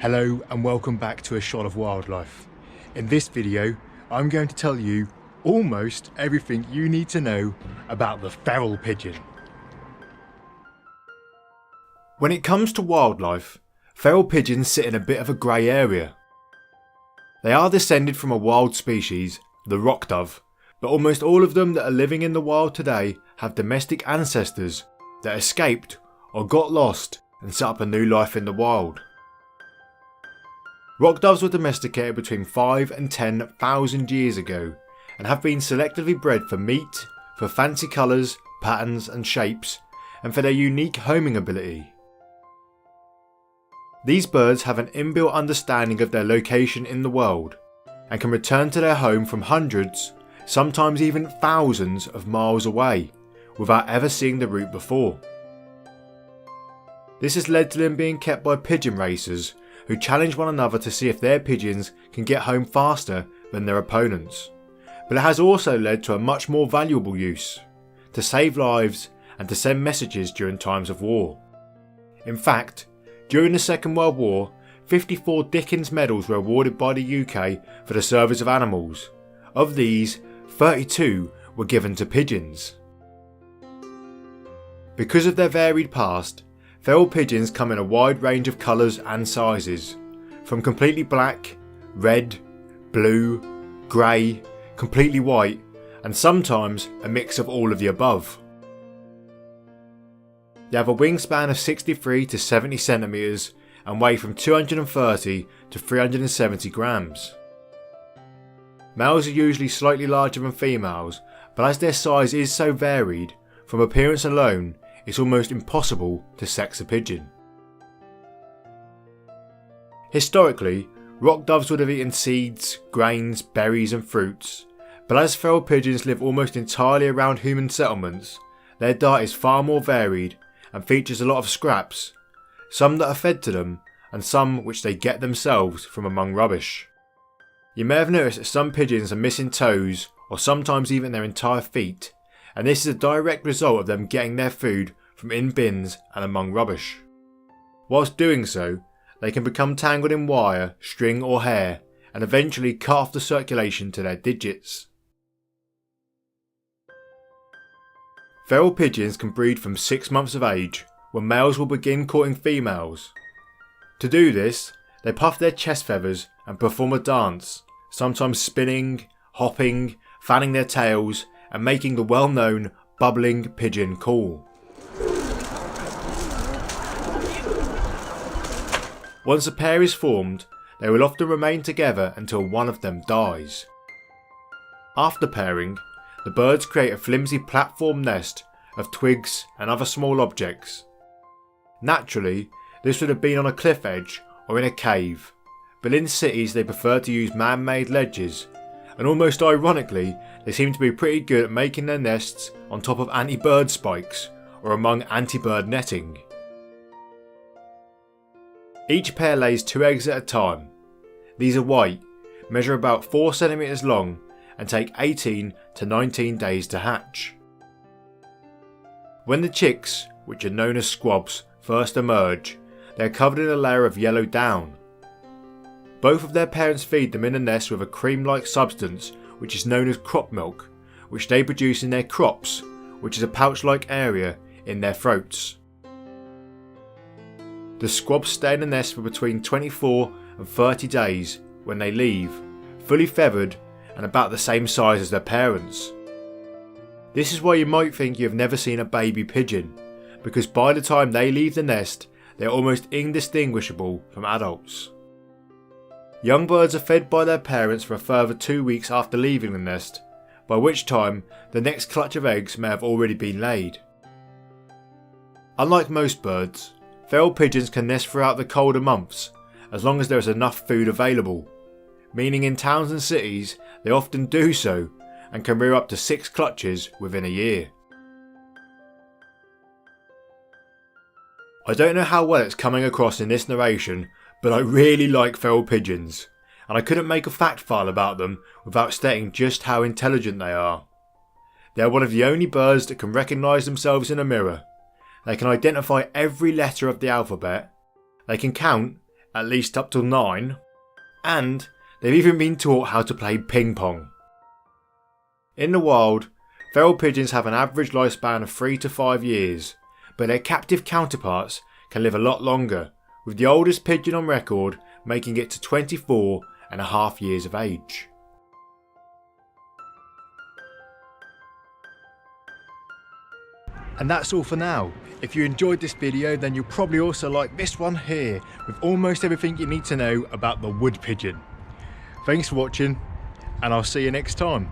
Hello and welcome back to A Shot of Wildlife. In this video, I'm going to tell you almost everything you need to know about the feral pigeon. When it comes to wildlife, feral pigeons sit in a bit of a grey area. They are descended from a wild species, the rock dove, but almost all of them that are living in the wild today have domestic ancestors that escaped or got lost and set up a new life in the wild. Rock doves were domesticated between 5 and 10,000 years ago and have been selectively bred for meat, for fancy colours, patterns and shapes, and for their unique homing ability. These birds have an inbuilt understanding of their location in the world and can return to their home from hundreds, sometimes even thousands of miles away without ever seeing the route before. This has led to them being kept by pigeon racers who challenge one another to see if their pigeons can get home faster than their opponents. But it has also led to a much more valuable use, to save lives and to send messages during times of war. In fact, during the Second World War, 54 Dickens medals were awarded by the UK for the service of animals. Of these, 32 were given to pigeons. Because of their varied past, feral pigeons come in a wide range of colours and sizes, from completely black, red, blue, grey, completely white, and sometimes a mix of all of the above. They have a wingspan of 63 to 70 centimetres and weigh from 230 to 370 grams. Males are usually slightly larger than females, but as their size is so varied, from appearance alone, it's almost impossible to sex a pigeon. Historically, rock doves would have eaten seeds, grains, berries and fruits, but as feral pigeons live almost entirely around human settlements, their diet is far more varied and features a lot of scraps, some that are fed to them and some which they get themselves from among rubbish. You may have noticed that some pigeons are missing toes or sometimes even their entire feet, and this is a direct result of them getting their food from in bins and among rubbish. Whilst doing so, they can become tangled in wire, string or hair and eventually cut off the circulation to their digits. Feral pigeons can breed from 6 months of age, when males will begin courting females. To do this, they puff their chest feathers and perform a dance, sometimes spinning, hopping, fanning their tails and making the well-known bubbling pigeon call. Once a pair is formed, they will often remain together until one of them dies. After pairing, the birds create a flimsy platform nest of twigs and other small objects. Naturally, this would have been on a cliff edge or in a cave, but in cities they prefer to use man-made ledges, and almost ironically, they seem to be pretty good at making their nests on top of anti-bird spikes or among anti-bird netting. Each pair lays 2 eggs at a time. These are white, measure about 4 centimetres long and take 18 to 19 days to hatch. When the chicks, which are known as squabs, first emerge, they are covered in a layer of yellow down. Both of their parents feed them in a nest with a cream-like substance which is known as crop milk, which they produce in their crops, which is a pouch-like area in their throats. The squabs stay in the nest for between 24 and 30 days when they leave, fully feathered and about the same size as their parents. This is why you might think you have never seen a baby pigeon, because by the time they leave the nest, they are almost indistinguishable from adults. Young birds are fed by their parents for a further 2 weeks after leaving the nest, by which time the next clutch of eggs may have already been laid. Unlike most birds, feral pigeons can nest throughout the colder months, as long as there is enough food available, meaning in towns and cities they often do so and can rear up to 6 clutches within a year. I don't know how well it's coming across in this narration, but I really like feral pigeons, and I couldn't make a fact file about them without stating just how intelligent they are. They are one of the only birds that can recognise themselves in a mirror. They can identify every letter of the alphabet, they can count at least up till 9, and they've even been taught how to play ping pong. In the wild, feral pigeons have an average lifespan of 3 to 5 years, but their captive counterparts can live a lot longer, with the oldest pigeon on record making it to 24.5 years of age. And that's all for now. If you enjoyed this video, then you'll probably also like this one here, with almost everything you need to know about the wood pigeon. Thanks for watching, and I'll see you next time.